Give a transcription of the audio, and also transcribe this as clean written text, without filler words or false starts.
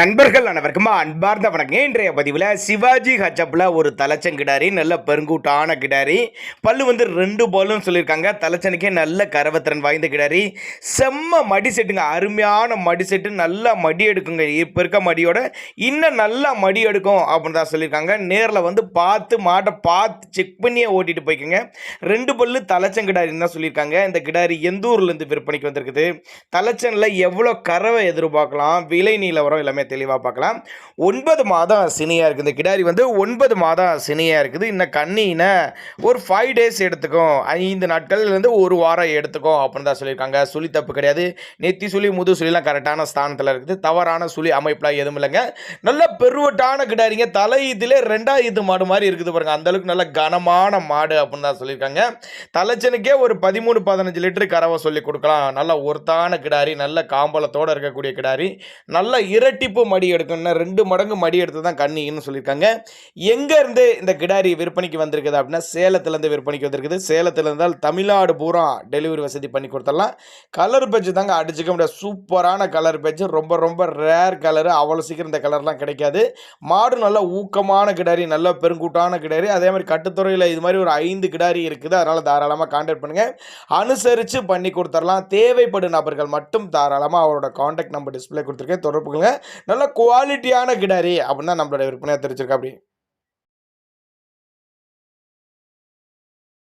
நண்பர்கள் அனைவருக்கும் அன்பார்ந்த வணக்கம். இன்றைய பதிவில் சிவாஜி ஹச்சப்பில் ஒரு தலைச்சங்கிடாரி, நல்ல பெருங்கூட்டான கிடாரி, பல்லு வந்து 2 பல்லுன்னு சொல்லியிருக்காங்க. தலைச்சனுக்கே நல்ல கரவத்திறன் வாய்ந்த கிடாரி, செம்ம மடி செட்டுங்க, அருமையான மடி செட்டு, நல்லா மடி எடுக்குங்க. இப்போ இருக்க மடியோட இன்னும் நல்லா மடி எடுக்கும் அப்படின்னு தான் சொல்லியிருக்காங்க. நேரில் வந்து மாட்டை பார்த்து செக் பண்ணியே ஓட்டிட்டு போய்க்குங்க. 2 பல்லு தலைச்சங்கிடாரின்னு தான் சொல்லியிருக்காங்க. இந்த கிடாரி எந்த ஊர்லேருந்து விற்பனைக்கு வந்திருக்குது, தலைச்சனில் எவ்வளோ கறவை எதிர்பார்க்கலாம், விலை நிலவரம் எல்லாமே தெளிவாக பார்க்கலாம். 9 மாதம் சினியாக இருக்குது இந்த கிடாரி, வந்து 9 மாதம் சினியாக இருக்குது. இன்னும் கண்ணின ஒரு 5 டேஸ் எடுத்துக்கும், 5 நாட்கள்லேருந்து ஒரு வாரம் எடுத்துக்கும் அப்படின்னு தான் சொல்லியிருக்காங்க. சுழி தப்பு கிடையாது, நெத்தி சுழி முது சுழிலாம் கரெக்டான ஸ்தானத்தில் இருக்குது. தவறான சுழி அமைப்புலாம் எதுவும் இல்லைங்க. நல்ல பெருவட்டான கிடாரிங்க. தலை இதில் 2வது மாடு மாதிரி இருக்குது பாருங்க, அந்தளவுக்கு நல்ல கனமான மாடு அப்படின்னு தான் சொல்லியிருக்காங்க. தலைச்சனுக்கே ஒரு 13-15 லிட்டரு கறவை சொல்லி கொடுக்கலாம். நல்ல ஒருத்தான கிடாரி, நல்ல காம்பளத்தோடு இருக்கக்கூடிய கிடாரி, நல்ல இரட்டிப்பு மடி எடுக்கணும்னா 2 மடங்கு மடி எடுத்து தான் கண்ணின்னு சொல்லியிருக்காங்க. எங்கேருந்து இந்த கிடாரி விற்பனைக்கு வந்திருக்குது அப்படின்னா சேலத்துலேருந்து விற்பனைக்கு வந்திருக்குது. சேலத்தில் இருந்தால் தமிழ்நாடு பூரா டெலிவரி வசதி பண்ணி கொடுத்துடலாம். கலர் பேட்ச் தாங்க அடிச்சுக்க முடியாது, சூப்பரான கலர் பேட்ச், ரொம்ப ரொம்ப ரேர் கலரு, அவ்வளோ சீக்கிரம் இந்த கலர்லாம் கிடைக்காது. மாடு நல்ல ஊக்கமான கிடாரி, நல்ல பெருங்கூட்டான கிடாரி. அதே மாதிரி கட்டுத்துறையில் இது மாதிரி ஒரு 5 கிடாரி இருக்குது. அதனால் தாராளமாக கான்டாக்ட் பண்ணுங்கள், அனுசரித்து பண்ணி கொடுத்துடலாம். தேவைப்படும் நபர்கள் மட்டும் தாராளமாக அவரோட கான்டாக்ட் நம்பர் டிஸ்பிளே கொடுத்துருக்கேன், தொடர்புங்க. நல்ல குவாலிட்டியான கிடாரி அப்படின்னு தான் நம்மளோட விற்பனையாக தெரிஞ்சிருக்கா. அப்படி